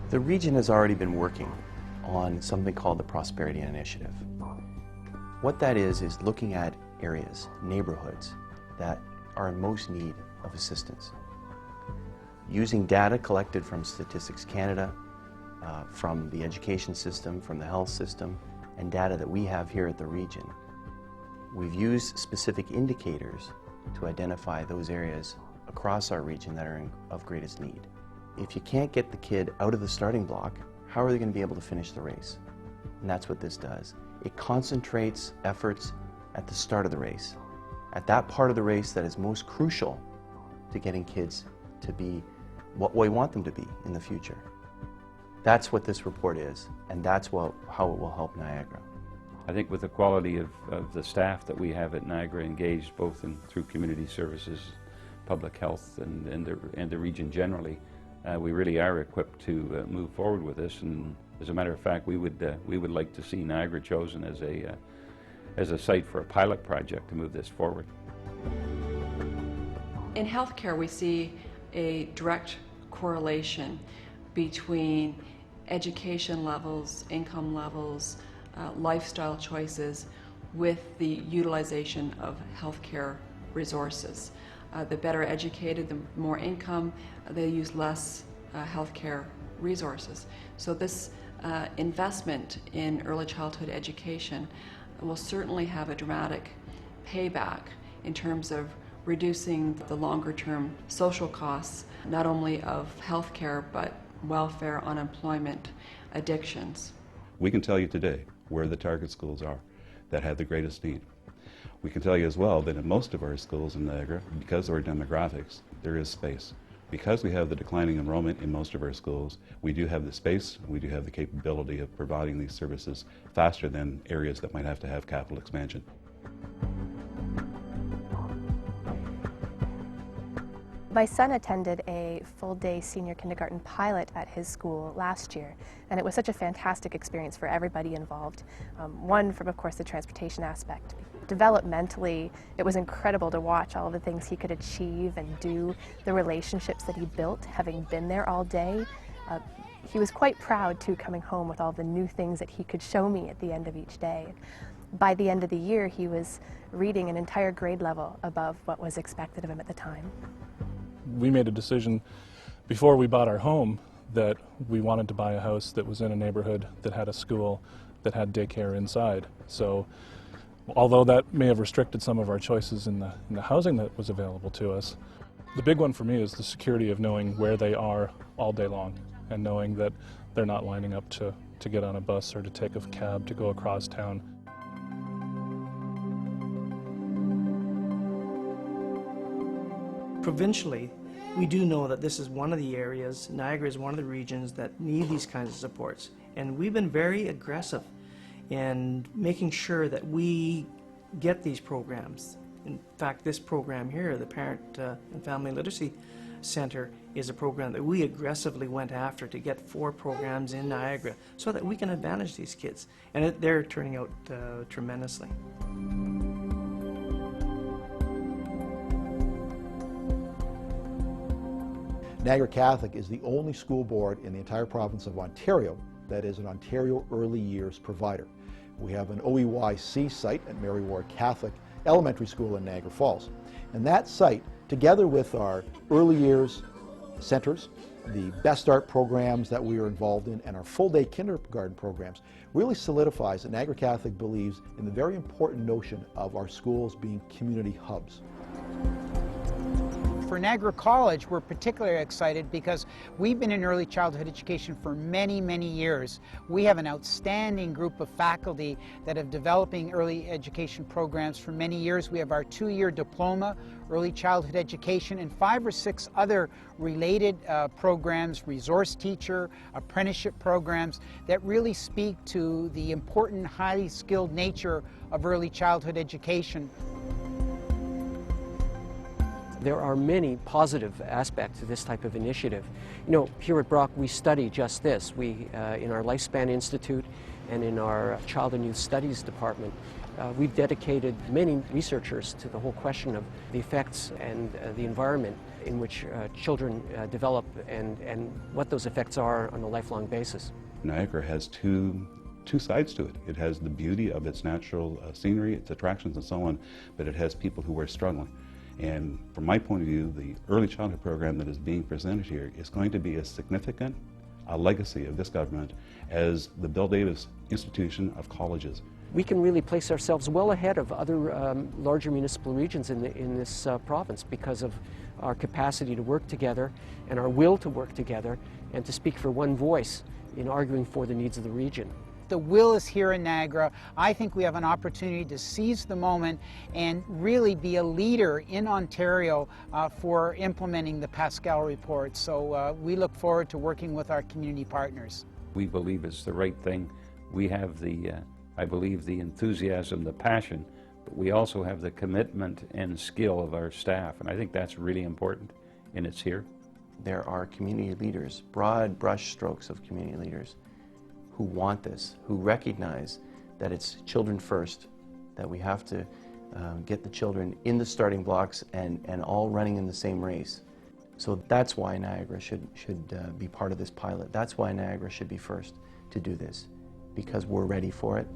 The region has already been working on something called the Prosperity Initiative. What that is looking at areas, neighborhoods, that are in most need of assistance. Using data collected from Statistics Canada, from the education system, from the health system, and data that we have here at the region, we've used specific indicators to identify those areas across our region that are of greatest need. If you can't get the kid out of the starting block, how are they going to be able to finish the race? And that's what this does. It concentrates efforts at the start of the race, at that part of the race that is most crucial to getting kids to be what we want them to be in the future. That's what this report is, and that's how it will help Niagara. I think with the quality of the staff that we have at Niagara engaged both through community services, public health, and the region generally, we really are equipped to move forward with this. And as a matter of fact, we would like to see Niagara chosen as a site for a pilot project to move this forward. In healthcare, we see a direct correlation between education levels, income levels, lifestyle choices with the utilization of healthcare resources. The better educated, the more income, they use less healthcare resources. So this investment in early childhood education will certainly have a dramatic payback in terms of reducing the longer-term social costs, not only of healthcare, but welfare, unemployment, addictions. We can tell you today where the target schools are that have the greatest need. We can tell you as well that in most of our schools in Niagara, because of our demographics, there is space. Because we have the declining enrollment in most of our schools, we do have the space, we do have the capability of providing these services faster than areas that might have to have capital expansion. My son attended a full-day senior kindergarten pilot at his school last year, and it was such a fantastic experience for everybody involved. One, from of course the transportation aspect. Developmentally, it was incredible to watch all the things he could achieve and do, the relationships that he built having been there all day. He was quite proud too, coming home with all the new things that he could show me at the end of each day. By the end of the year, he was reading an entire grade level above what was expected of him at the time. We made a decision before we bought our home that we wanted to buy a house that was in a neighborhood that had a school that had daycare inside. So although that may have restricted some of our choices in the housing that was available to us, the big one for me is the security of knowing where they are all day long and knowing that they're not lining up to get on a bus or to take a cab to go across town. Provincially, we do know that this is one of the areas, Niagara is one of the regions that need these kinds of supports. And we've been very aggressive in making sure that we get these programs. In fact, this program here, the Parent and Family Literacy Center, is a program that we aggressively went after to get 4 programs in Niagara so that we can advantage these kids. And they're turning out tremendously. Niagara Catholic is the only school board in the entire province of Ontario that is an Ontario Early Years provider. We have an OEYC site at Mary Ward Catholic Elementary School in Niagara Falls. And that site, together with our early years centers, the Best Start programs that we are involved in, and our full-day kindergarten programs, really solidifies that Niagara Catholic believes in the very important notion of our schools being community hubs. For Niagara College, we're particularly excited because we've been in early childhood education for many, many years. We have an outstanding group of faculty that have developing early education programs for many years. We have our 2-year diploma, early childhood education, and 5 or 6 other related programs, resource teacher, apprenticeship programs that really speak to the important, highly skilled nature of early childhood education. There are many positive aspects of this type of initiative. You know, here at Brock we study just this. We, in our Lifespan Institute, and in our Child and Youth Studies department, we've dedicated many researchers to the whole question of the effects and the environment in which children develop and what those effects are on a lifelong basis. Niagara has two sides to it. It has the beauty of its natural scenery, its attractions and so on, but it has people who are struggling. And from my point of view, the early childhood program that is being presented here is going to be as significant a legacy of this government as the Bill Davis Institution of Colleges. We can really place ourselves well ahead of other larger municipal regions in this province because of our capacity to work together and our will to work together and to speak for one voice in arguing for the needs of the region. The will is here in Niagara. I think we have an opportunity to seize the moment and really be a leader in Ontario for implementing the Pascal report. So we look forward to working with our community partners. We believe it's the right thing. We have the, I believe, the enthusiasm, the passion, but we also have the commitment and skill of our staff, and I think that's really important, and it's here. There are community leaders, broad brush strokes of community leaders, who want this, who recognize that it's children first, that we have to get the children in the starting blocks and all running in the same race. So that's why Niagara should be part of this pilot. That's why Niagara should be first to do this, because we're ready for it.